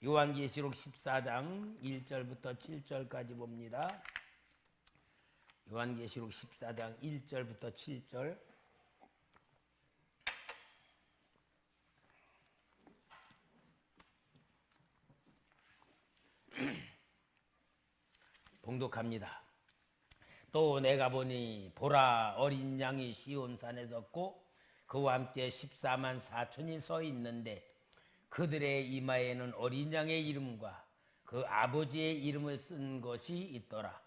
요한계시록 14장 1절부터 7절까지 봅니다. 요한계시록 14장 1절부터 7절. 봉독합니다. 또 내가 보니 보라, 어린 양이 시온산에 섰고 그와 함께 14만 4천이 서 있는데 그들의 이마에는 어린 양의 이름과 그 아버지의 이름을 쓴 것이 있더라.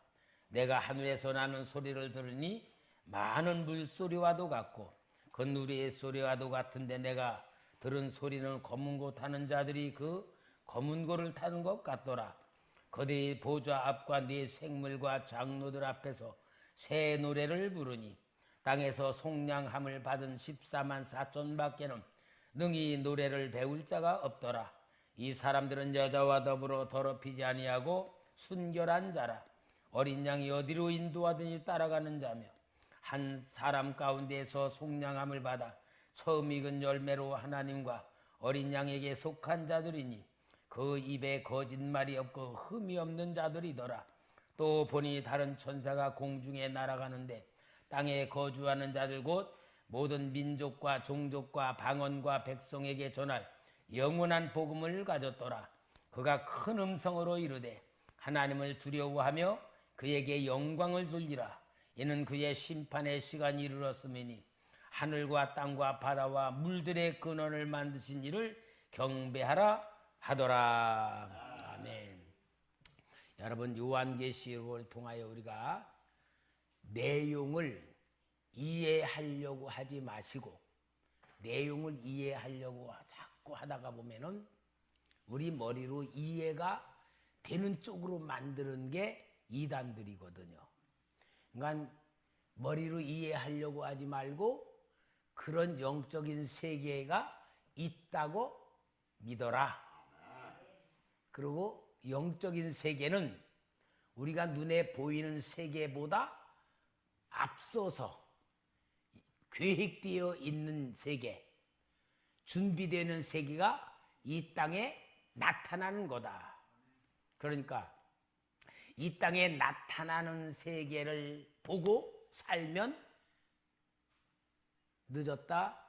내가 하늘에서 나는 소리를 들으니 많은 물소리와도 같고 그 누리의 소리와도 같은데 내가 들은 소리는 검은 고 타는 자들이 그 검은 고를 타는 것 같더라. 그들이 보좌 앞과 네 생물과 장로들 앞에서 새 노래를 부르니 땅에서 속량함을 받은 14만 4천밖에는 능히 노래를 배울 자가 없더라. 이 사람들은 여자와 더불어 더럽히지 아니하고 순결한 자라. 어린 양이 어디로 인도하든지 따라가는 자며 한 사람 가운데에서 속량함을 받아 처음 익은 열매로 하나님과 어린 양에게 속한 자들이니 그 입에 거짓말이 없고 흠이 없는 자들이더라. 또 보니 다른 천사가 공중에 날아가는데 땅에 거주하는 자들 곧 모든 민족과 종족과 방언과 백성에게 전할 영원한 복음을 가졌더라. 그가 큰 음성으로 이르되 하나님을 두려워하며 그에게 영광을 돌리라. 이는 그의 심판의 시간이 이르렀음이니 하늘과 땅과 바다와 물들의 근원을 만드신 이를 경배하라 하더라. 아멘. 여러분, 요한계시록을 통하여 우리가 내용을 이해하려고 하지 마시고 내용을 이해하려고 자꾸 하다가 보면은 우리 머리로 이해가 되는 쪽으로 만드는 게 이단들이거든요. 그러니까 머리로 이해하려고 하지 말고 그런 영적인 세계가 있다고 믿어라. 그리고 영적인 세계는 우리가 눈에 보이는 세계보다 앞서서 계획되어 있는 세계, 준비되는 세계가 이 땅에 나타나는 거다. 그러니까 이 땅에 나타나는 세계를 보고 살면 늦었다,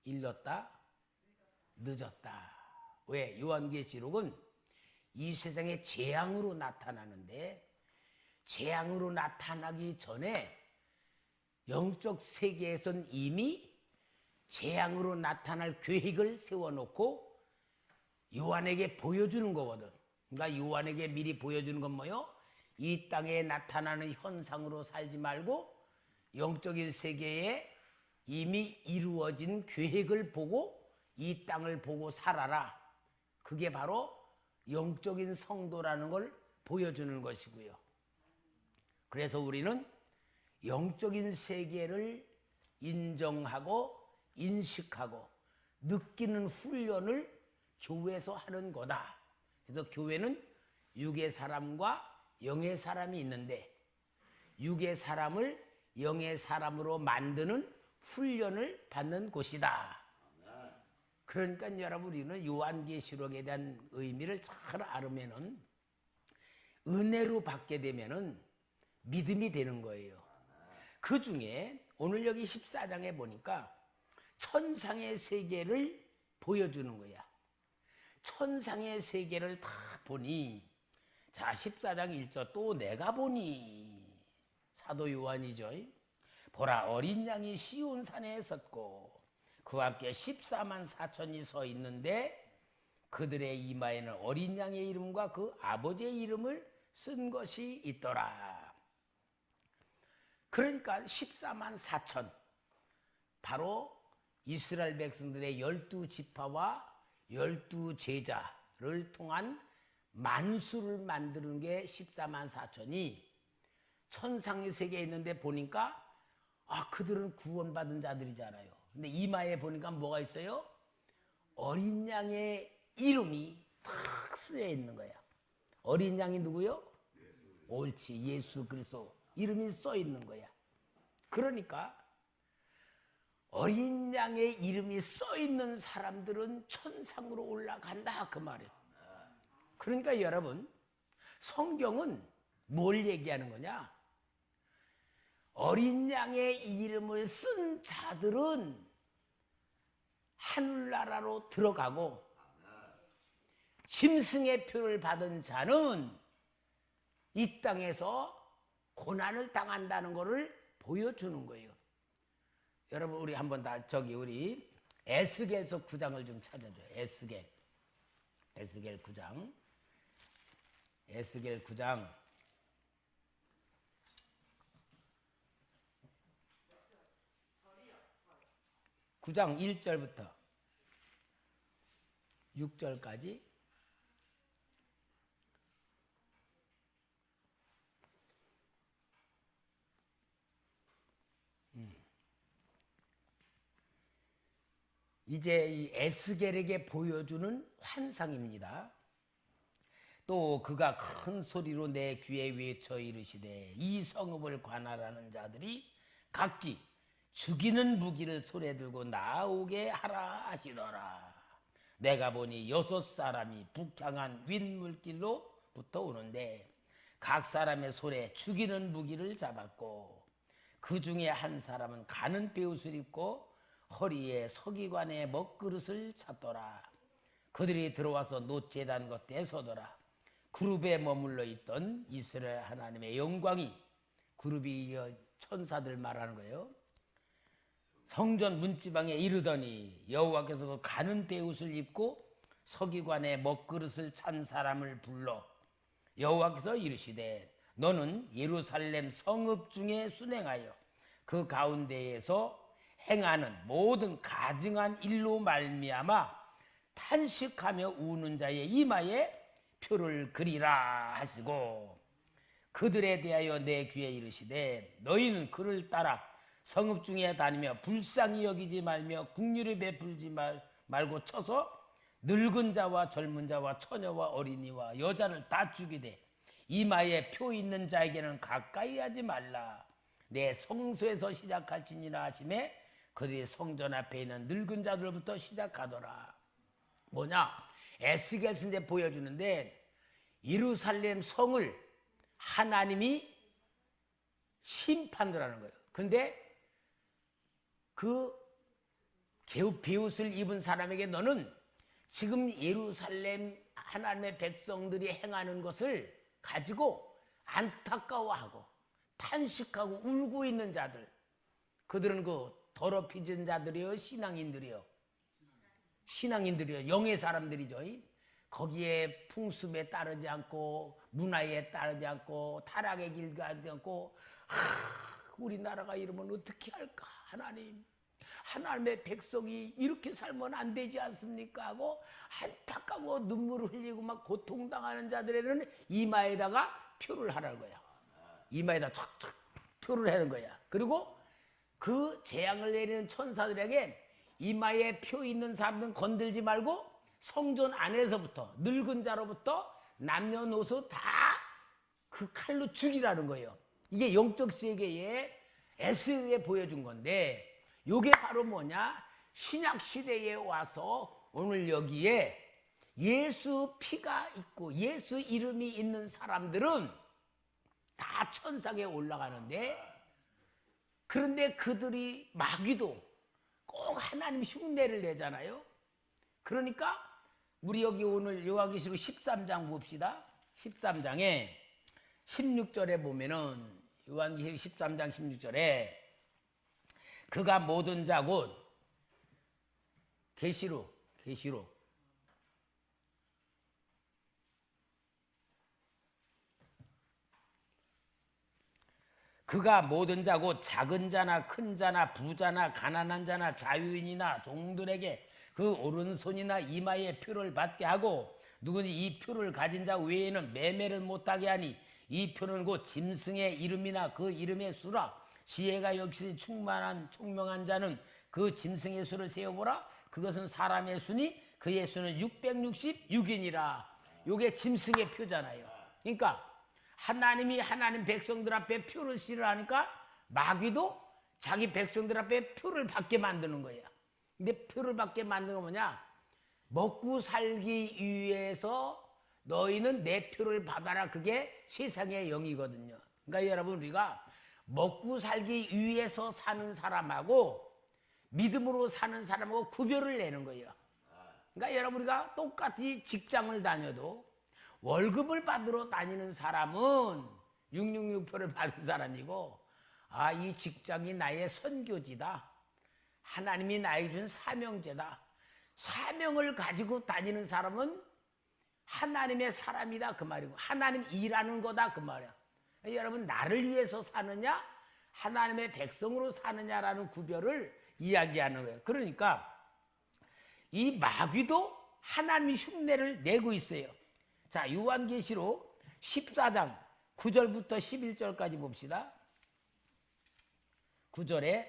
일렀다, 늦었다. 왜? 요한계시록은 이 세상에 재앙으로 나타나는데 재앙으로 나타나기 전에 영적 세계에선 이미 재앙으로 나타날 계획을 세워놓고 요한에게 보여주는 거거든. 그러니까 요한에게 미리 보여주는 건 뭐요? 이 땅에 나타나는 현상으로 살지 말고 영적인 세계에 이미 이루어진 계획을 보고 이 땅을 보고 살아라. 그게 바로 영적인 성도라는 걸 보여주는 것이고요. 그래서 우리는 영적인 세계를 인정하고 인식하고 느끼는 훈련을 교회에서 하는 거다. 그래서 교회는 육의 사람과 영의 사람이 있는데 육의 사람을 영의 사람으로 만드는 훈련을 받는 곳이다. 그러니까 여러분, 우리는 요한계시록에 대한 의미를 잘 알으면은 은혜로 받게 되면은 믿음이 되는 거예요. 그 중에 오늘 여기 14장에 보니까 천상의 세계를 보여주는 거야. 천상의 세계를 다 보니, 자, 14장 1절, 또 내가 보니, 사도 요한이죠. 보라, 어린 양이 시온산에 섰고 그와 함께 14만 4천이 서 있는데 그들의 이마에는 어린 양의 이름과 그 아버지의 이름을 쓴 것이 있더라. 그러니까 14만 4천, 바로 이스라엘 백성들의 12지파와 12제자를 통한 만수를 만드는 게 14만 4천이 천상의 세계에 있는데 보니까 그들은 구원받은 자들이잖아요. 근데 이마에 보니까 뭐가 있어요? 어린 양의 이름이 탁 쓰여 있는 거야. 어린 양이 누구요? 옳지, 예수 그리스도 이름이 써 있는 거야. 그러니까 어린 양의 이름이 써 있는 사람들은 천상으로 올라간다, 그 말이에요. 그러니까 여러분, 성경은 뭘 얘기하는 거냐? 어린 양의 이름을 쓴 자들은 하늘나라로 들어가고 짐승의 표를 받은 자는 이 땅에서 고난을 당한다는 것을 보여주는 거예요. 여러분, 우리 한번 다 우리 에스겔서 9장을 좀 찾아줘요. 에스겔 9장. 에스겔 9장. 9장 1절부터 6절까지. 이제 이 에스겔에게 보여주는 환상입니다. 또 그가 큰 소리로 내 귀에 외쳐 이르시되 이 성읍을 관할하는 자들이 각기 죽이는 무기를 손에 들고 나오게 하라 하시더라. 내가 보니 6사람이 북향한 윗물길로부터 오는데 각 사람의 손에 죽이는 무기를 잡았고 그 중에 한 사람은 가는 베옷을 입고 허리에 서기관의 먹그릇을 찼더라. 그들이 들어와서 놋제단 겉에 서더라. 그룹에 머물러 있던 이스라엘 하나님의 영광이, 그룹이 천사들 말하는 거예요, 성전 문지방에 이르더니 여호와께서 그 가는 베옷을 입고 서기관의 먹그릇을 찬 사람을 불러 여호와께서 이르시되 너는 예루살렘 성읍 중에 순행하여 그 가운데에서 행하는 모든 가증한 일로 말미암아 탄식하며 우는 자의 이마에 표를 그리라 하시고 그들에 대하여 내 귀에 이르시되 너희는 그를 따라 성읍 중에 다니며 불쌍히 여기지 말며 긍휼히 베풀지 말고 쳐서 늙은 자와 젊은 자와 처녀와 어린이와 여자를 다 죽이되 이마에 표 있는 자에게는 가까이 하지 말라. 내 성소에서 시작할지니라 하시매 그들이 성전 앞에 있는 늙은 자들부터 시작하더라. 뭐냐? 에스겔 순대 보여주는데 예루살렘 성을 하나님이 심판을 하는 거예요. 근데 그 베옷을 입은 사람에게 너는 지금 예루살렘 하나님의 백성들이 행하는 것을 가지고 안타까워하고 탄식하고 울고 있는 자들, 그들은 그 더럽혀진 자들이요, 신앙인들이요, 영의 사람들이죠. 거기에 풍습에 따르지 않고 문화에 따르지 않고 타락의 길 가지 않고 우리나라가 이러면 어떻게 할까? 하나님의 백성이 이렇게 살면 안 되지 않습니까? 하고 안타까워 눈물을 흘리고 막 고통당하는 자들에는 이마에다가 표를 하라는 거야. 이마에다 촥촥 표를 하는 거야. 그리고 그 재앙을 내리는 천사들에게 이마에 표 있는 사람들은 건들지 말고 성전 안에서부터 늙은 자로부터 남녀노소 다 그 칼로 죽이라는 거예요. 이게 영적 세계에 에스겔에 보여준 건데, 이게 바로 뭐냐? 신약 시대에 와서 오늘 여기에 예수 피가 있고 예수 이름이 있는 사람들은 다 천상에 올라가는데, 그런데 그들이 마귀도 꼭 하나님 흉내를 내잖아요. 그러니까 우리 여기 오늘 요한계시록 13장 봅시다. 13장에 16절에 보면은 요한계시록 13장 16절에 그가 모든 자 곧 계시록 그가 모든 자 곧 작은 자나 큰 자나 부자나 가난한 자나 자유인이나 종들에게 그 오른손이나 이마에 표를 받게 하고 누구니 이 표를 가진 자 외에는 매매를 못하게 하니 이 표는 곧 짐승의 이름이나 그 이름의 수라. 지혜가 역시 총명한 자는 그 짐승의 수를 세어보라. 그것은 사람의 수니 그의 수는 666이니라. 요게 짐승의 표잖아요. 그러니까 하나님이 하나님 백성들 앞에 표를 씌우라니까 마귀도 자기 백성들 앞에 표를 받게 만드는 거예요. 근데 표를 받게 만드는 건 뭐냐? 먹고 살기 위해서 너희는 내 표를 받아라. 그게 세상의 영이거든요. 그러니까 여러분, 우리가 먹고 살기 위해서 사는 사람하고 믿음으로 사는 사람하고 구별을 내는 거예요. 그러니까 여러분, 우리가 똑같이 직장을 다녀도 월급을 받으러 다니는 사람은 666표를 받은 사람이고, 아, 이 직장이 나의 선교지다, 하나님이 나에게 준 사명제다, 사명을 가지고 다니는 사람은 하나님의 사람이다 그 말이고, 하나님 일하는 거다 그 말이야. 여러분, 나를 위해서 사느냐 하나님의 백성으로 사느냐라는 구별을 이야기하는 거예요. 그러니까 이 마귀도 하나님의 흉내를 내고 있어요. 자, 요한계시록 14장 9절부터 11절까지 봅시다. 9절에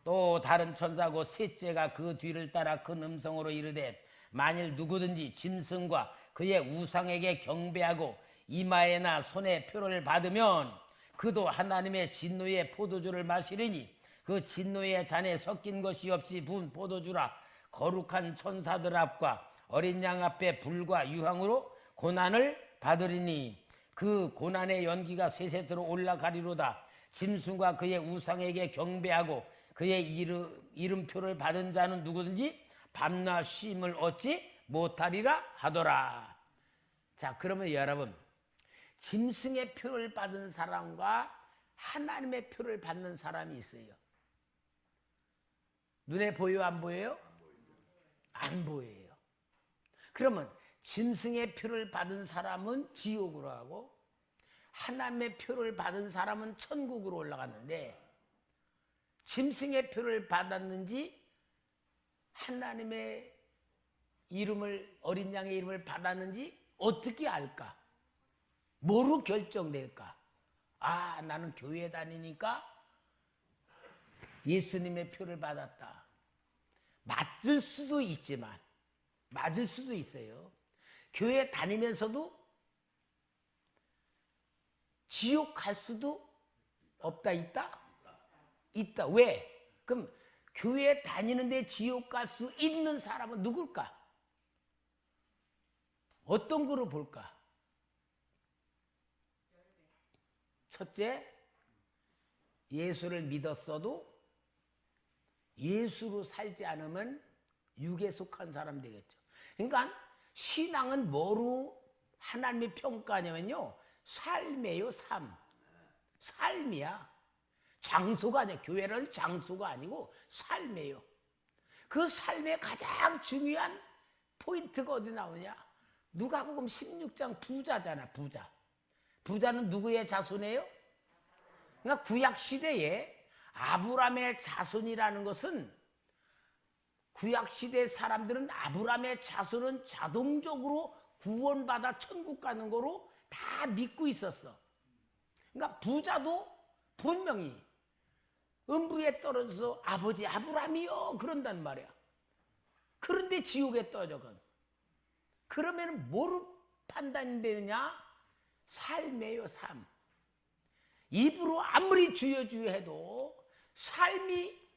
또 다른 천사고 셋째가 그 뒤를 따라 큰 음성으로 이르되 만일 누구든지 짐승과 그의 우상에게 경배하고 이마에나 손에 표를 받으면 그도 하나님의 진노의 포도주를 마시리니 그 진노의 잔에 섞인 것이 없이 부은 포도주라. 거룩한 천사들 앞과 어린 양 앞에 불과 유황으로 고난을 받으리니 그 고난의 연기가 세세토록 올라가리로다. 짐승과 그의 우상에게 경배하고 그의 이름표를 받은 자는 누구든지 밤낮 쉼을 얻지 못하리라 하더라. 자, 그러면 여러분, 짐승의 표를 받은 사람과 하나님의 표를 받는 사람이 있어요. 눈에 보여요, 안 보여요? 안 보여요. 그러면 짐승의 표를 받은 사람은 지옥으로 가고 하나님의 표를 받은 사람은 천국으로 올라갔는데, 짐승의 표를 받았는지 하나님의 이름을, 어린 양의 이름을 받았는지 어떻게 알까? 뭐로 결정될까? 아, 나는 교회 다니니까 예수님의 표를 받았다. 맞을 수도 있지만, 맞을 수도 있어요. 교회 다니면서도 지옥 갈 수도 없다, 있다? 있다. 왜? 그럼 교회 다니는데 지옥 갈 수 있는 사람은 누굴까? 어떤 거로 볼까? 첫째, 예수를 믿었어도 예수로 살지 않으면 육에 속한 사람 되겠죠. 그러니까 신앙은 뭐로 하나님이 평가하냐면요, 삶이에요. 삶. 삶이야. 장소가 아니야. 교회는 장소가 아니고 삶이에요. 그 삶의 가장 중요한 포인트가 어디 나오냐? 누가복음 16장 부자잖아. 부자. 부자는 누구의 자손이에요? 그러니까 구약시대에 아브라함의 자손이라는 것은, 구약시대 사람들은 아브라함의 자손은 자동적으로 구원받아 천국 가는 거로 다 믿고 있었어. 그러니까 부자도 분명히 음부에 떨어져서 아버지 아브라함이요 그런단 말이야. 그런데 지옥에 떨어져건. 그러면 뭐로 판단되느냐? 삶이에요. 삶. 입으로 아무리 주여 주여 해도 삶이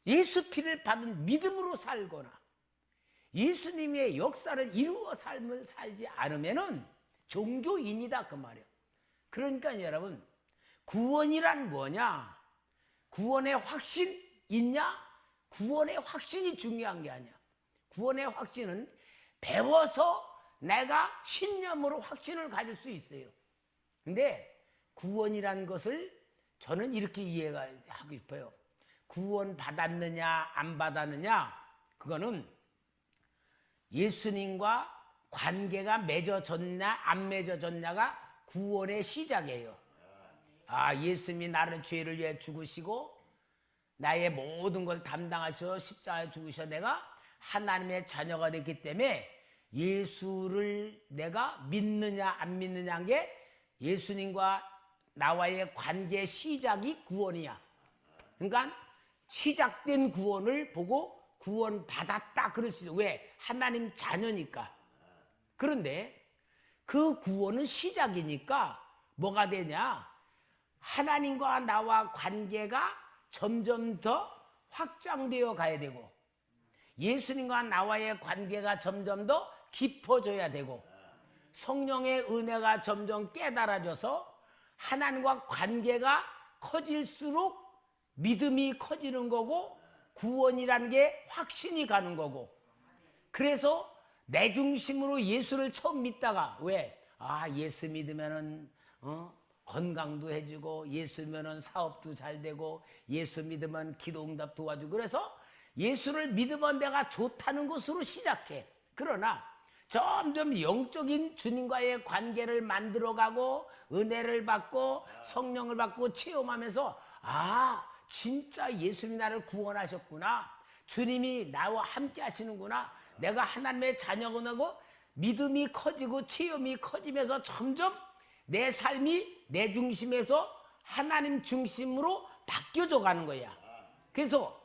예수 피를 받은 믿음으로 살거나 예수님의 역사를 이루어 삶을 살지 않으면은 종교인이다 그 말이에요. 그러니까 여러분, 구원이란 뭐냐? 구원의 확신 있냐? 구원의 확신이 중요한 게 아니야. 구원의 확신은 배워서 내가 신념으로 확신을 가질 수 있어요. 근데 구원이란 것을 저는 이렇게 이해가 하고 싶어요. 구원 받았느냐 안 받았느냐, 그거는 예수님과 관계가 맺어졌냐 안 맺어졌냐가 구원의 시작이에요. 아, 예수님이 나를 죄를 위해 죽으시고 나의 모든 걸 담당하셔 십자가에 죽으셔 내가 하나님의 자녀가 됐기 때문에 예수를 내가 믿느냐 안 믿느냐인 게 예수님과 나와의 관계 시작이 구원이야. 그러니까 시작된 구원을 보고 구원 받았다 그럴 수 있어. 왜? 하나님 자녀니까. 그런데 그 구원은 시작이니까 뭐가 되냐? 하나님과 나와 관계가 점점 더 확장되어 가야 되고 예수님과 나와의 관계가 점점 더 깊어져야 되고 성령의 은혜가 점점 깨달아져서 하나님과 관계가 커질수록 믿음이 커지는 거고 구원이라는 게 확신이 가는 거고, 그래서 내 중심으로 예수를 처음 믿다가 왜? 예수 믿으면은 건강도 해주고, 예수 믿으면 사업도 잘 되고, 예수 믿으면 기도 응답 도와주고, 그래서 예수를 믿으면 내가 좋다는 것으로 시작해. 그러나 점점 영적인 주님과의 관계를 만들어가고 은혜를 받고 성령을 받고 체험하면서 진짜 예수님이 나를 구원하셨구나, 주님이 나와 함께 하시는구나, 내가 하나님의 자녀가 되고 믿음이 커지고 체험이 커지면서 점점 내 삶이 내 중심에서 하나님 중심으로 바뀌어져 가는 거야. 그래서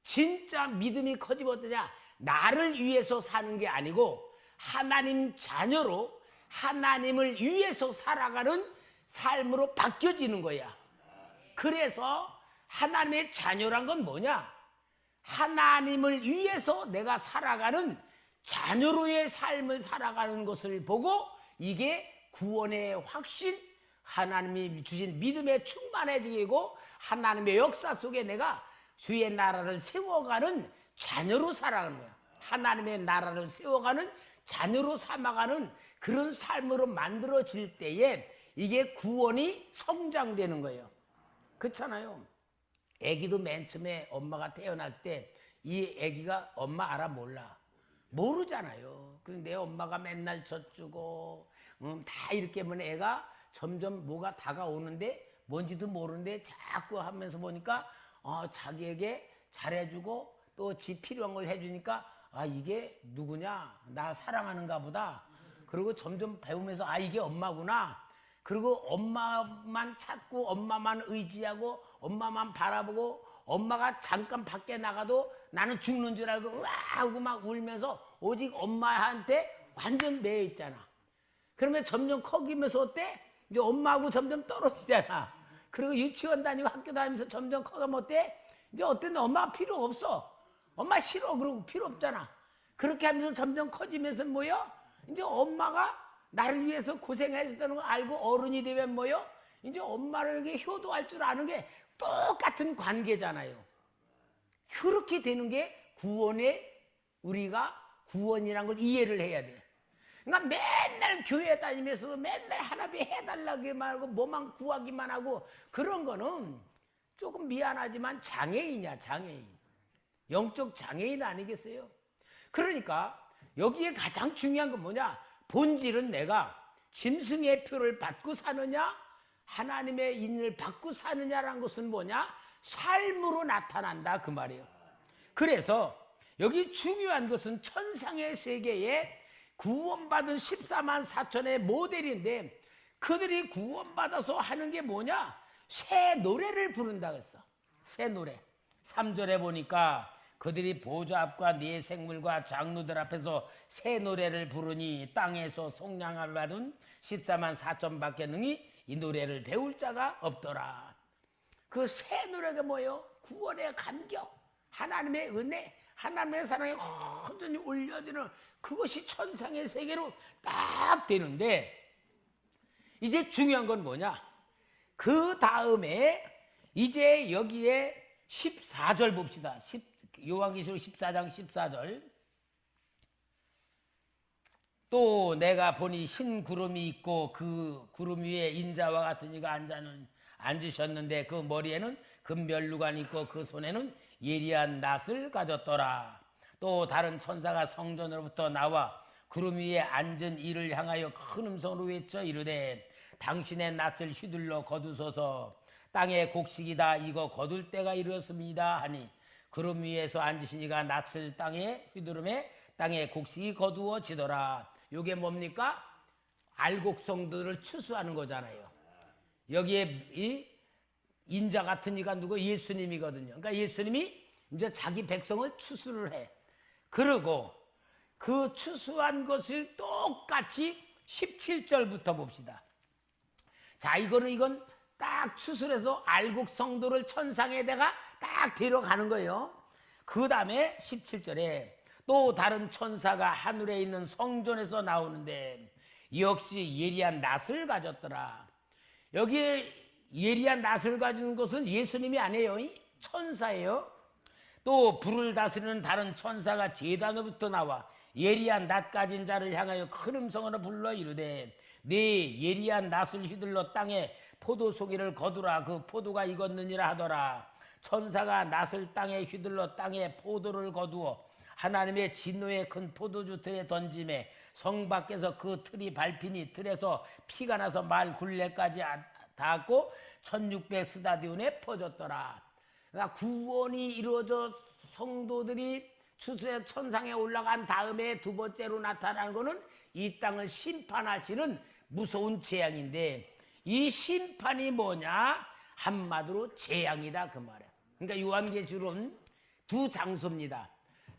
진짜 믿음이 커지면 어떠냐? 나를 위해서 사는 게 아니고 하나님 자녀로 하나님을 위해서 살아가는 삶으로 바뀌어지는 거야. 그래서 하나님의 자녀란 건 뭐냐? 하나님을 위해서 내가 살아가는 자녀로의 삶을 살아가는 것을 보고 이게 구원의 확신, 하나님이 주신 믿음의 충만해지고 하나님의 역사 속에 내가 주의 나라를 세워가는 자녀로 살아가는 거야. 하나님의 나라를 세워가는 자녀로 삼아가는 그런 삶으로 만들어질 때에 이게 구원이 성장되는 거예요. 그렇잖아요. 아기도 맨 처음에 엄마가 태어날 때 이 아기가 엄마 알아 몰라? 모르잖아요. 근데 내 엄마가 맨날 젖주고 다 이렇게 하면 애가 점점 뭐가 다가오는데 뭔지도 모르는데 자꾸 하면서 보니까 자기에게 잘해주고 또 지 필요한 걸 해주니까 이게 누구냐? 나 사랑하는가 보다. 그리고 점점 배우면서 이게 엄마구나. 그리고 엄마만 찾고 엄마만 의지하고 엄마만 바라보고 엄마가 잠깐 밖에 나가도 나는 죽는 줄 알고 으아 하고 막 울면서 오직 엄마한테 완전 매여 있잖아. 그러면 점점 커지면서 어때? 이제 엄마하고 점점 떨어지잖아. 그리고 유치원 다니고 학교 다니면서 점점 커가면 어때? 이제 어떤 엄마가 필요 없어. 엄마 싫어. 그러고 필요 없잖아. 그렇게 하면서 점점 커지면서 뭐요? 이제 엄마가 나를 위해서 고생했었다는 거 알고 어른이 되면 뭐요? 이제 엄마를 이렇게 효도할 줄 아는 게 똑같은 관계잖아요. 그렇게 되는 게 우리가 구원이라는 걸 이해를 해야 돼. 그러니까 맨날 교회 다니면서 맨날 하나님 해달라기만 하고 뭐만 구하기만 하고 그런 거는 조금 미안하지만 장애인이야, 장애인. 영적 장애인 아니겠어요? 그러니까 여기에 가장 중요한 건 뭐냐? 본질은 내가 짐승의 표를 받고 사느냐 하나님의 인을 받고 사느냐라는 것은 뭐냐? 삶으로 나타난다 그 말이에요. 그래서 여기 중요한 것은 천상의 세계에 구원받은 14만 4천의 모델인데 그들이 구원받아서 하는 게 뭐냐? 새 노래를 부른다 그랬어. 새 노래. 3절에 보니까 그들이 보좌 앞과 네 생물과 장로들 앞에서 새 노래를 부르니 땅에서 속량을 받은 14만 4천 밖에 능히 이 노래를 배울 자가 없더라. 그 새 노래가 뭐예요? 구원의 감격, 하나님의 은혜, 하나님의 사랑이 온전히 올려지는 그것이 천상의 세계로 딱 되는데 이제 중요한 건 뭐냐? 그 다음에 이제 여기에 14절 봅시다. 요한계시록 14장 14절. 또 내가 보니 흰 구름이 있고 그 구름 위에 인자와 같은 이가 앉으셨는데 그 머리에는 금면류관이 있고 그 손에는 예리한 낫을 가졌더라. 또 다른 천사가 성전으로부터 나와 구름 위에 앉은 이를 향하여 큰 음성으로 외쳐 이르되 당신의 낫을 휘둘러 거두소서. 땅의 곡식이다 이거 거둘 때가 이르렀습니다 하니 구름 위에서 앉으신 이가 낫을 땅에 휘두르매 땅의 곡식이 거두어지더라. 이게 뭡니까? 알곡성들을 추수하는 거잖아요. 여기에 이 인자 같은 이가 누구? 예수님이거든요. 그러니까 예수님이 이제 자기 백성을 추수를 해. 그리고 그 추수한 것을 똑같이 17절부터 봅시다. 자, 이건 딱 추수해서 알곡성도를 천상에다가 딱 데려가는 거예요. 그 다음에 17절에 또 다른 천사가 하늘에 있는 성전에서 나오는데 역시 예리한 낫을 가졌더라. 여기에 예리한 낫을 가진 것은 예수님이 아니에요. 천사예요. 또 불을 다스리는 다른 천사가 제단으로부터 나와 예리한 낫 가진 자를 향하여 큰 음성으로 불러 이르되 네 예리한 낫을 휘둘러 땅에 포도송이를 거두라. 그 포도가 익었느니라 하더라. 천사가 낫을 땅에 휘둘러 땅에 포도를 거두어 하나님의 진노의 큰 포도주 틀에 던짐에 성 밖에서 그 틀이 밟히니 틀에서 피가 나서 말 굴레까지 닿았고 1600스다디온에 퍼졌더라. 그러니까 구원이 이루어져 성도들이 추수의 천상에 올라간 다음에 두 번째로 나타나는 것은 이 땅을 심판하시는 무서운 재앙인데, 이 심판이 뭐냐? 한마디로 재앙이다 그 말이야. 그러니까 요한계시록은 두 장소입니다.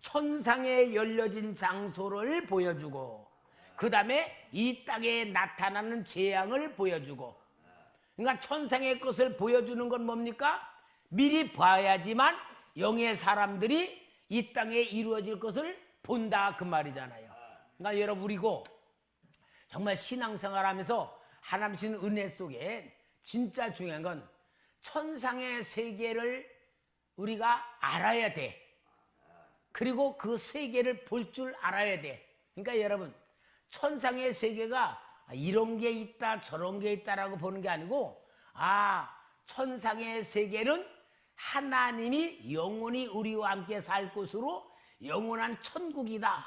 천상에 열려진 장소를 보여주고 그 다음에 이 땅에 나타나는 재앙을 보여주고, 그러니까 천상의 것을 보여주는 건 뭡니까? 미리 봐야지만 영의 사람들이 이 땅에 이루어질 것을 본다 그 말이잖아요. 그러니까 여러분, 우리고 정말 신앙생활하면서 하나님 주신 은혜 속에 진짜 중요한 건 천상의 세계를 우리가 알아야 돼. 그리고 그 세계를 볼 줄 알아야 돼. 그러니까 여러분, 천상의 세계가 이런 게 있다 저런 게 있다라고 보는 게 아니고, 천상의 세계는 하나님이 영원히 우리와 함께 살 곳으로 영원한 천국이다.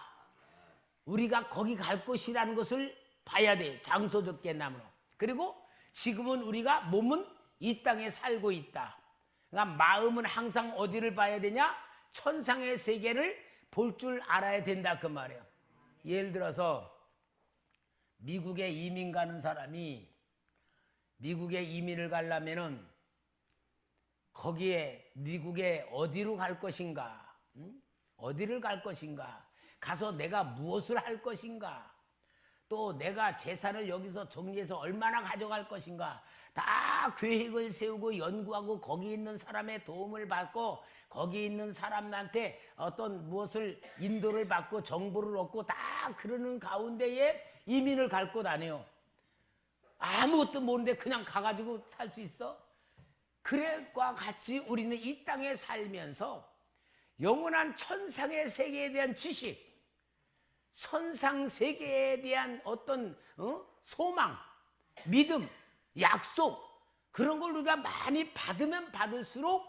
우리가 거기 갈 곳이라는 것을 봐야 돼. 장소적 개념으로. 그리고 지금은 우리가 몸은 이 땅에 살고 있다. 그러니까 마음은 항상 어디를 봐야 되냐? 천상의 세계를 볼 줄 알아야 된다 그 말이에요. 예를 들어서 미국에 이민 가는 사람이 미국에 이민을 가려면은 거기에 미국에 어디로 갈 것인가? 어디를 갈 것인가? 가서 내가 무엇을 할 것인가? 또 내가 재산을 여기서 정리해서 얼마나 가져갈 것인가? 다 계획을 세우고 연구하고 거기 있는 사람의 도움을 받고 거기 있는 사람한테 어떤 무엇을 인도를 받고 정보를 얻고 다 그러는 가운데에 이민을 갈 곳 아니에요. 아무것도 모르는데 그냥 가가지고 살 수 있어? 그래과 같이 우리는 이 땅에 살면서 영원한 천상의 세계에 대한 지식, 천상 세계에 대한 어떤 소망, 믿음, 약속, 그런 걸 우리가 많이 받으면 받을수록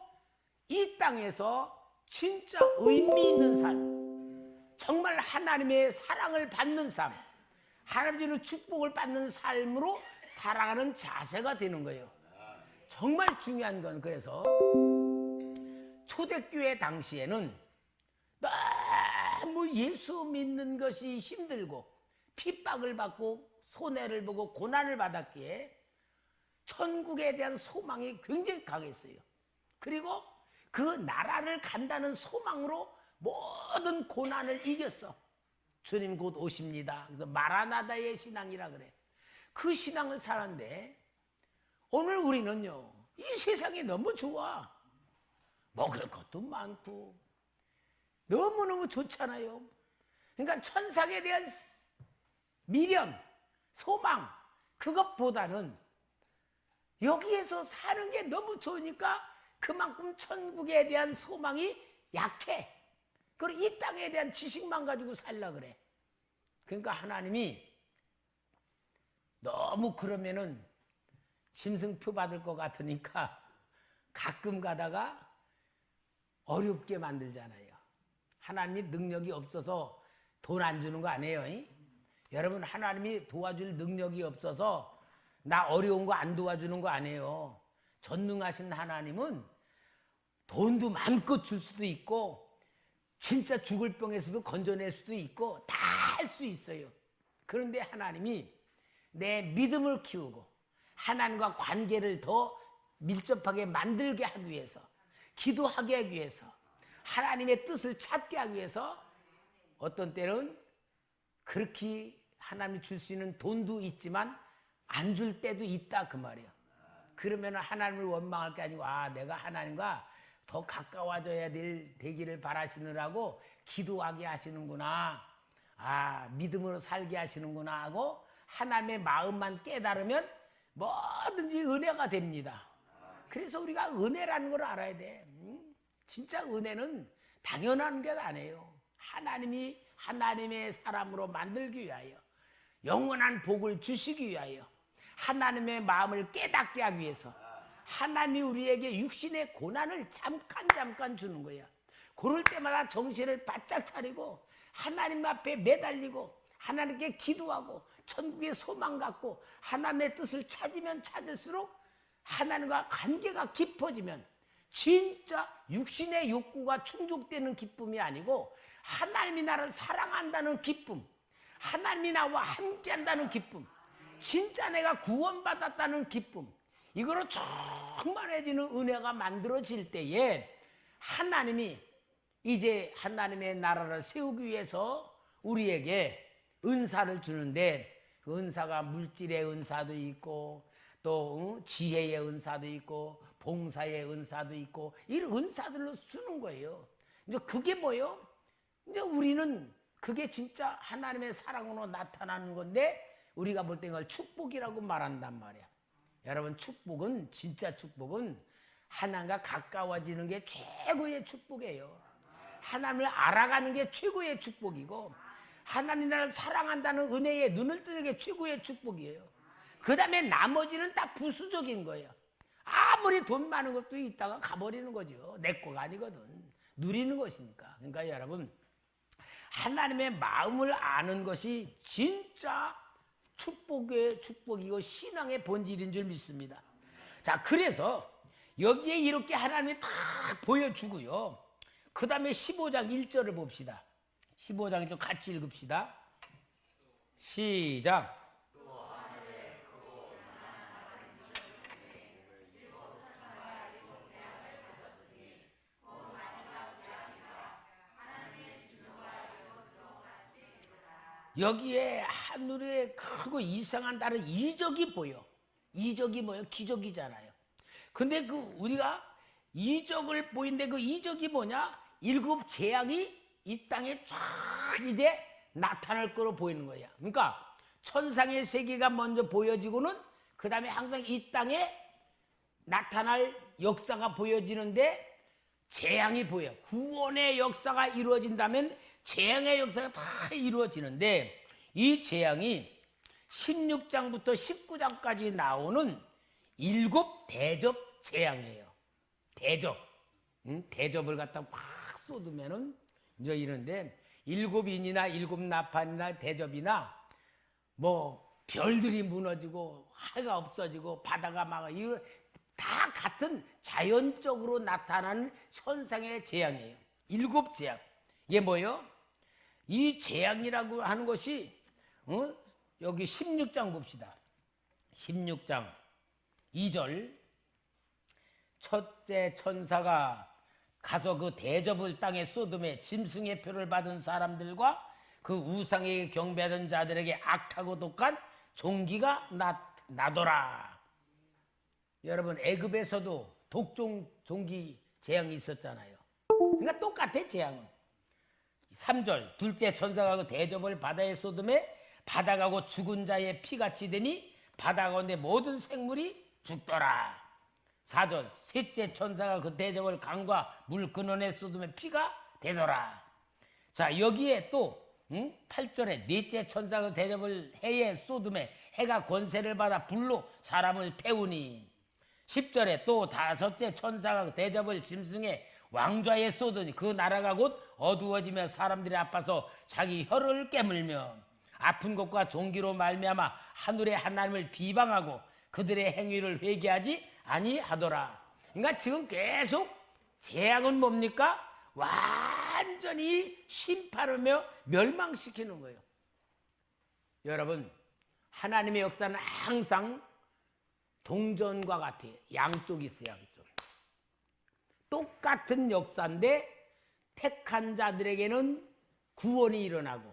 이 땅에서 진짜 의미 있는 삶, 정말 하나님의 사랑을 받는 삶, 하나님의 축복을 받는 삶으로 살아가는 자세가 되는 거예요. 정말 중요한 건, 그래서 초대교회 당시에는 너무 예수 믿는 것이 힘들고 핍박을 받고 손해를 보고 고난을 받았기에 천국에 대한 소망이 굉장히 강했어요. 그리고 그 나라를 간다는 소망으로 모든 고난을 이겼어. 주님 곧 오십니다. 그래서 마라나다의 신앙이라 그래. 그 신앙을 살았는데 오늘 우리는요, 이 세상이 너무 좋아. 먹을 것도 많고 너무너무 좋잖아요. 그러니까 천상에 대한 미련, 소망, 그것보다는 여기에서 사는 게 너무 좋으니까 그만큼 천국에 대한 소망이 약해. 그리고 이 땅에 대한 지식만 가지고 살라 그래. 그러니까 하나님이 너무 그러면은 짐승표 받을 것 같으니까 가끔 가다가 어렵게 만들잖아요. 하나님이 능력이 없어서 돈 안 주는 거 아니에요. 여러분, 하나님이 도와줄 능력이 없어서 나 어려운 거 안 도와주는 거 아니에요. 전능하신 하나님은 돈도 마음껏 줄 수도 있고 진짜 죽을 병에서도 건져낼 수도 있고 다 할 수 있어요. 그런데 하나님이 내 믿음을 키우고 하나님과 관계를 더 밀접하게 만들게 하기 위해서, 기도하게 하기 위해서, 하나님의 뜻을 찾게 하기 위해서 어떤 때는 그렇게 하나님이 줄 수 있는 돈도 있지만 안 줄 때도 있다 그 말이에요. 그러면 하나님을 원망할 게 아니고 내가 하나님과 더 가까워져야 되기를 바라시느라고 기도하게 하시는구나, 믿음으로 살게 하시는구나 하고 하나님의 마음만 깨달으면 뭐든지 은혜가 됩니다. 그래서 우리가 은혜라는 걸 알아야 돼. 진짜 은혜는 당연한 게 아니에요. 하나님이 하나님의 사람으로 만들기 위하여, 영원한 복을 주시기 위하여, 하나님의 마음을 깨닫게 하기 위해서 하나님이 우리에게 육신의 고난을 잠깐 주는 거야. 그럴 때마다 정신을 바짝 차리고 하나님 앞에 매달리고 하나님께 기도하고 천국의 소망 갖고 하나님의 뜻을 찾으면 찾을수록 하나님과 관계가 깊어지면 진짜 육신의 욕구가 충족되는 기쁨이 아니고 하나님이 나를 사랑한다는 기쁨, 하나님이 나와 함께한다는 기쁨, 진짜 내가 구원받았다는 기쁨, 이거로 충만해지는 은혜가 만들어질 때에 하나님이 이제 하나님의 나라를 세우기 위해서 우리에게 은사를 주는데, 그 은사가 물질의 은사도 있고 또 지혜의 은사도 있고 봉사의 은사도 있고 이런 은사들로 주는 거예요. 이제 그게 뭐예요? 이제 우리는 그게 진짜 하나님의 사랑으로 나타나는 건데 우리가 볼 때 그걸 축복이라고 말한단 말이야. 여러분, 축복은, 진짜 축복은 하나님과 가까워지는 게 최고의 축복이에요. 하나님을 알아가는 게 최고의 축복이고 하나님 나를 사랑한다는 은혜에 눈을 뜨는 게 최고의 축복이에요. 그 다음에 나머지는 다 부수적인 거예요. 아무리 돈 많은 것도 있다가 가버리는 거죠. 내 거가 아니거든. 누리는 것이니까. 그러니까 여러분, 하나님의 마음을 아는 것이 진짜 축복의 축복이고 신앙의 본질인 줄 믿습니다. 자, 그래서 여기에 이렇게 하나님이 다 보여주고요. 그 다음에 15장 1절을 봅시다. 15장 1절 같이 읽읍시다. 시작. 여기에 하늘에 크고 이상한 다른 이적이 보여. 이적이 뭐예요? 기적이잖아요. 근데 그 우리가 이적을 보이는데 그 이적이 뭐냐? 7 재앙이 이 땅에 쫙 이제 나타날 거로 보이는 거야. 그러니까 천상의 세계가 먼저 보여지고는 그 다음에 항상 이 땅에 나타날 역사가 보여지는데 재앙이 보여. 구원의 역사가 이루어진다면 재앙의 역사가 다 이루어지는데 이 재앙이 16장부터 19장까지 나오는 7 대접 재앙이에요. 대접. 대접을 갖다 확 쏟으면은 이제 이런데 7인이나 7 나팔이나 대접이나 뭐 별들이 무너지고 해가 없어지고 바다가 막 이거 다 같은 자연적으로 나타나는 현상의 재앙이에요. 7 재앙. 이게 뭐예요? 이 재앙이라고 하는 것이 여기 16장 봅시다. 16장 2절. 첫째 천사가 가서 그 대접을 땅에 쏟음에 짐승의 표를 받은 사람들과 그 우상에게 경배하던 자들에게 악하고 독한 종기가 나더라. 여러분, 애굽에서도 종기 재앙이 있었잖아요. 그러니까 똑같아, 재앙은. 3절. 둘째 천사가 그 대접을 바다에 쏟음에 바다가 곧 죽은 자의 피같이 되니 바다 가운데 모든 생물이 죽더라. 4절. 셋째 천사가 그 대접을 강과 물 근원에 쏟음에 피가 되더라. 자, 여기에 또 8절에 넷째 천사가 그 대접을 해에 쏟음에 해가 권세를 받아 불로 사람을 태우니. 10절에 또 다섯째 천사가 그 대접을 짐승의 왕좌에 쏟으니 그 나라가 곧 어두워지며 사람들이 아파서 자기 혀를 깨물며 아픈 것과 종기로 말미암아 하늘의 하나님을 비방하고 그들의 행위를 회개하지 아니하더라. 그러니까 지금 계속 재앙은 뭡니까? 완전히 심판하며 멸망시키는 거예요. 여러분, 하나님의 역사는 항상 동전과 같아요. 양쪽이 있어요. 양쪽. 똑같은 역사인데 택한 자들에게는 구원이 일어나고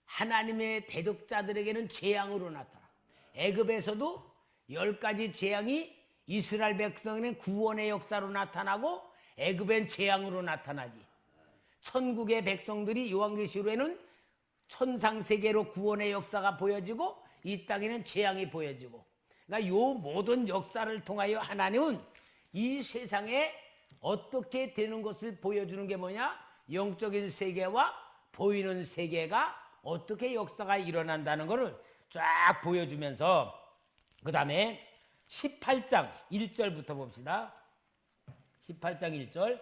하나님의 대적자들에게는 재앙으로 나타나. 애굽에서도 10가지 재앙이 이스라엘 백성에는 구원의 역사로 나타나고 애굽엔 재앙으로 나타나지. 천국의 백성들이 요한계시록에는 천상세계로 구원의 역사가 보여지고 이 땅에는 재앙이 보여지고, 그러니까 요 모든 역사를 통하여 하나님은 이 세상에 어떻게 되는 것을 보여주는 게 뭐냐? 영적인 세계와 보이는 세계가 어떻게 역사가 일어난다는 것을 쫙 보여주면서, 그 다음에 18장 1절부터 봅시다. 18장 1절.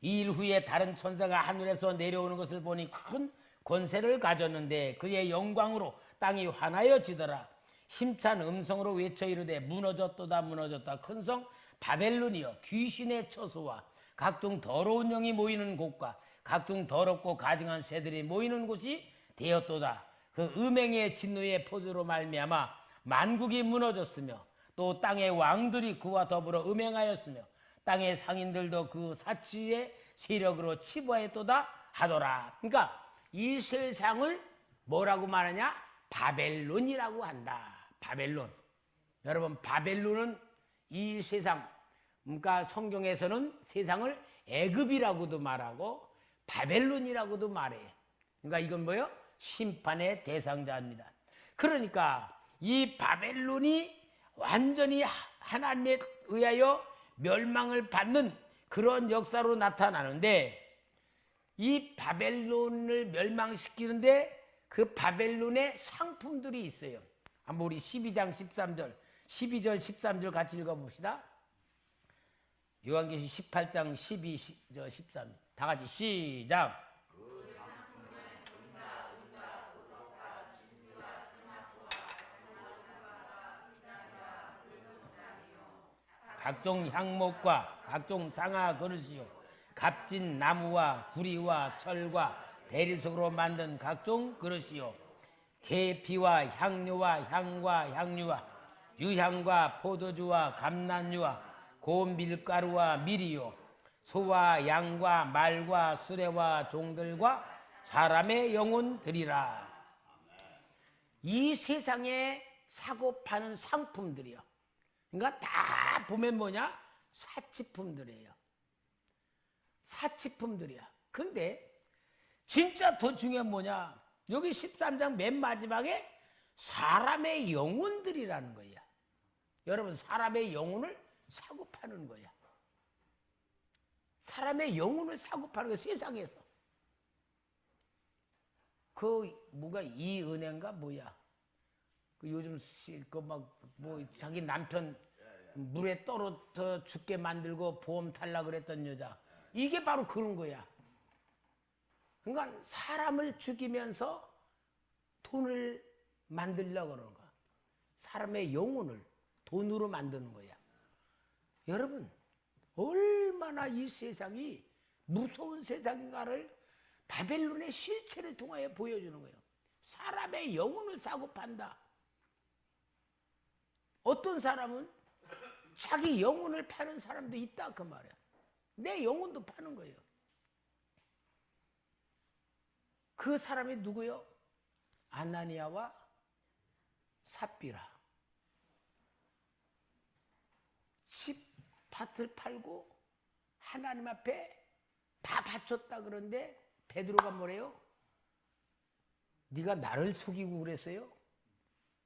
이 일 후에 다른 천사가 하늘에서 내려오는 것을 보니 큰 권세를 가졌는데 그의 영광으로 땅이 환하여지더라. 힘찬 음성으로 외쳐 이르되 무너졌도다 무너졌다. 큰 성 바벨론이여, 귀신의 처소와 각종 더러운 영이 모이는 곳과 각종 더럽고 가증한 새들이 모이는 곳이 되었도다. 그 음행의 진노의 포도로 말미암아 만국이 무너졌으며 또 땅의 왕들이 그와 더불어 음행하였으며 땅의 상인들도 그 사치의 세력으로 치부하였도다 하더라. 그러니까 이 세상을 뭐라고 말하냐? 바벨론이라고 한다. 바벨론. 여러분, 바벨론은 이 세상, 그러니까 성경에서는 세상을 애굽이라고도 말하고 바벨론이라고도 말해요. 그러니까 이건 뭐예요? 심판의 대상자입니다. 그러니까 이 바벨론이 완전히 하나님에 의하여 멸망을 받는 그런 역사로 나타나는데, 이 바벨론을 멸망시키는데 그 바벨론의 상품들이 있어요. 한번 우리 12장 13절 12절 13절 같이 읽어봅시다. 요한계시 18장 12, 13 다 같이 시작. 각종 향목과 각종 상아 그릇이요 값진 나무와 구리와 철과 대리석으로 만든 각종 그릇이요 계피와 향료와 향과 향유와 유향과 포도주와 감난유와 고운 밀가루와 밀이요 소와 양과 말과 수레와 종들과 사람의 영혼들이라. 이 세상에 사고 파는 상품들이요, 그러니까 다 보면 뭐냐? 사치품들이에요. 사치품들이야. 근데 진짜 더 중요한 뭐냐? 여기 13장 맨 마지막에 사람의 영혼들이라는 거야. 여러분, 사람의 영혼을 사고 파는 거야. 사람의 영혼을 사고 파는 거야, 세상에서. 그 뭐가 이은혜인가 뭐야? 그 요즘 그 막 뭐 자기 남편 물에 떨어져 죽게 만들고 보험 탈락 그랬던 여자, 이게 바로 그런 거야. 그러니까 사람을 죽이면서 돈을 만들려고 그러는 거야. 사람의 영혼을 돈으로 만드는 거야. 여러분, 얼마나 이 세상이 무서운 세상인가를 바벨론의 실체를 통하여 보여주는 거예요. 사람의 영혼을 사고 판다. 어떤 사람은 자기 영혼을 파는 사람도 있다 그 말이야. 내 영혼도 파는 거예요. 그 사람이 누구요? 아나니아와 삽비라. 10밭을 팔고 하나님 앞에 다 바쳤다. 그런데 베드로가 뭐래요? 네가 나를 속이고 그랬어요?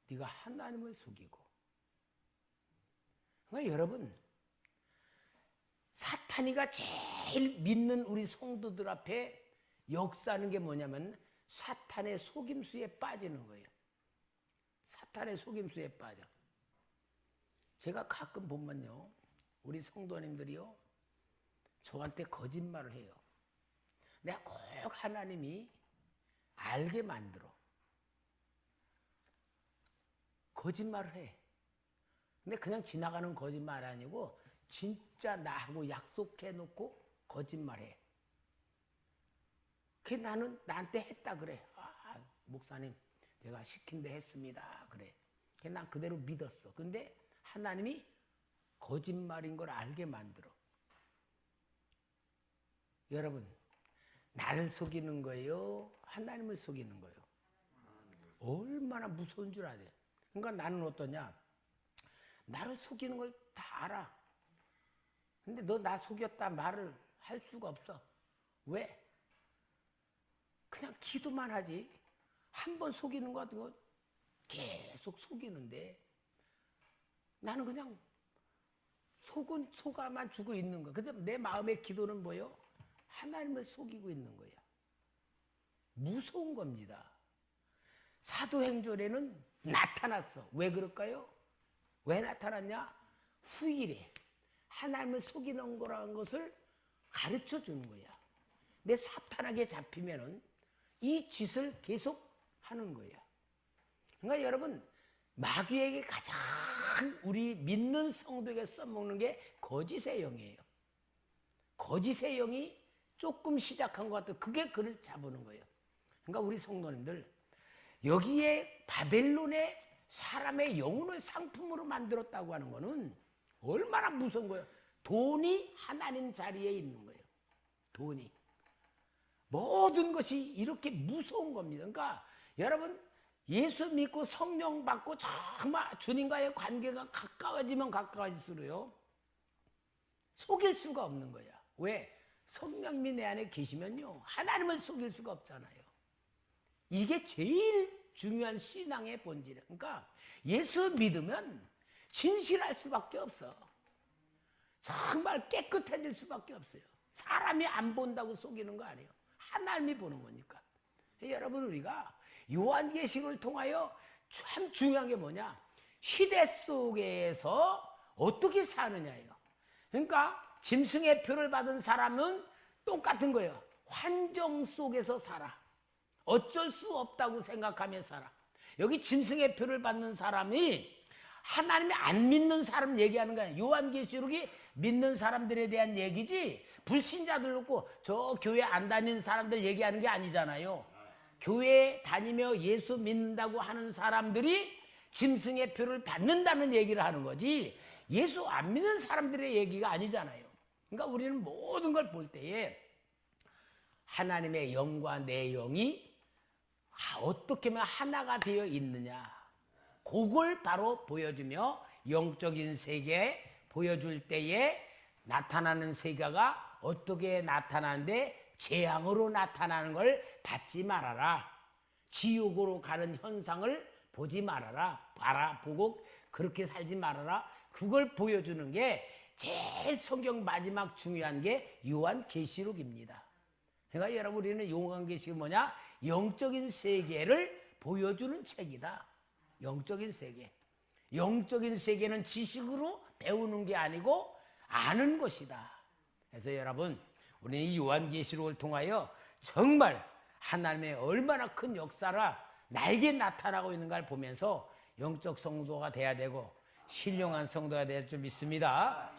네가 하나님을 속이고. 그러니까 여러분, 사탄이가 제일 믿는 우리 성도들 앞에 역사하는 게 뭐냐면 사탄의 속임수에 빠지는 거예요. 사탄의 속임수에 빠져. 제가 가끔 보면요, 우리 성도님들이요, 저한테 거짓말을 해요. 내가 꼭 하나님이 알게 만들어. 거짓말을 해. 근데 그냥 지나가는 거짓말 아니고 진짜 나하고 약속해 놓고 거짓말해. 그게 나는 나한테 했다 그래. 아, 목사님 제가 시킨 대 했습니다. 그래. 난 그대로 믿었어. 근데 하나님이 거짓말인 걸 알게 만들어. 여러분, 나를 속이는 거예요? 하나님을 속이는 거예요? 얼마나 무서운 줄 아세요? 그러니까 나는 어떠냐? 나를 속이는 걸 다 알아. 근데 너 나 속였다 말을 할 수가 없어. 왜? 그냥 기도만 하지. 한 번 속이는 것 같은 거 계속 속이는데 나는 그냥 속아만 주고 있는 거야. 근데 내 마음의 기도는 뭐예요? 하나님을 속이고 있는 거야. 무서운 겁니다. 사도행전에는 나타났어. 왜 그럴까요? 왜 나타났냐? 후일에 하나님을 속이는 거라는 것을 가르쳐 주는 거야. 내 사탄에게 잡히면은 이 짓을 계속 하는 거야. 그러니까 여러분, 마귀에게 가장 우리 믿는 성도에게 써먹는 게 거짓의 영이에요. 거짓의 영이 조금 시작한 것 같아요. 그게 그를 잡는 거예요. 그러니까 우리 성도님들, 여기에 바벨론의 사람의 영혼을 상품으로 만들었다고 하는 거는 얼마나 무서운 거예요. 돈이 하나님 자리에 있는 거예요. 돈이. 모든 것이 이렇게 무서운 겁니다. 그러니까 여러분, 예수 믿고 성령 받고 정말 주님과의 관계가 가까워지면 가까워질수록요, 속일 수가 없는 거야. 왜? 성령님이 내 안에 계시면요, 하나님을 속일 수가 없잖아요. 이게 제일 중요한 신앙의 본질이에요. 그러니까 예수 믿으면 진실할 수밖에 없어. 정말 깨끗해질 수밖에 없어요. 사람이 안 본다고 속이는 거 아니에요. 하나님이 보는 거니까. 여러분, 우리가 요한계시록을 통하여 참 중요한 게 뭐냐? 시대 속에서 어떻게 사느냐예요. 그러니까 짐승의 표를 받은 사람은 똑같은 거예요. 환정 속에서 살아. 어쩔 수 없다고 생각하며 살아. 여기 짐승의 표를 받는 사람이 하나님이 안 믿는 사람 얘기하는 거야. 요한계시록이 믿는 사람들에 대한 얘기지, 불신자들 놓고 저 교회 안 다니는 사람들 얘기하는 게 아니잖아요. 교회 다니며 예수 믿는다고 하는 사람들이 짐승의 표를 받는다는 얘기를 하는 거지, 예수 안 믿는 사람들의 얘기가 아니잖아요. 그러니까 우리는 모든 걸 볼 때에 하나님의 영과 내 영이 어떻게 하면 하나가 되어 있느냐, 그걸 바로 보여주며 영적인 세계에 보여줄 때에 나타나는 세계가 어떻게 나타나는데 재앙으로 나타나는 걸 받지 말아라. 지옥으로 가는 현상을 보지 말아라. 바라보고 그렇게 살지 말아라. 그걸 보여주는 게 제일 성경 마지막 중요한 게 요한계시록입니다. 그러니까 여러분, 우리는 요한계시록이 뭐냐? 영적인 세계를 보여주는 책이다. 영적인 세계. 영적인 세계는 지식으로 배우는 게 아니고 아는 것이다. 그래서 여러분, 우리는 이 요한계시록을 통하여 정말 하나님의 얼마나 큰 역사가 나에게 나타나고 있는가를 보면서 영적 성도가 돼야 되고 신령한 성도가 될 줄 믿습니다.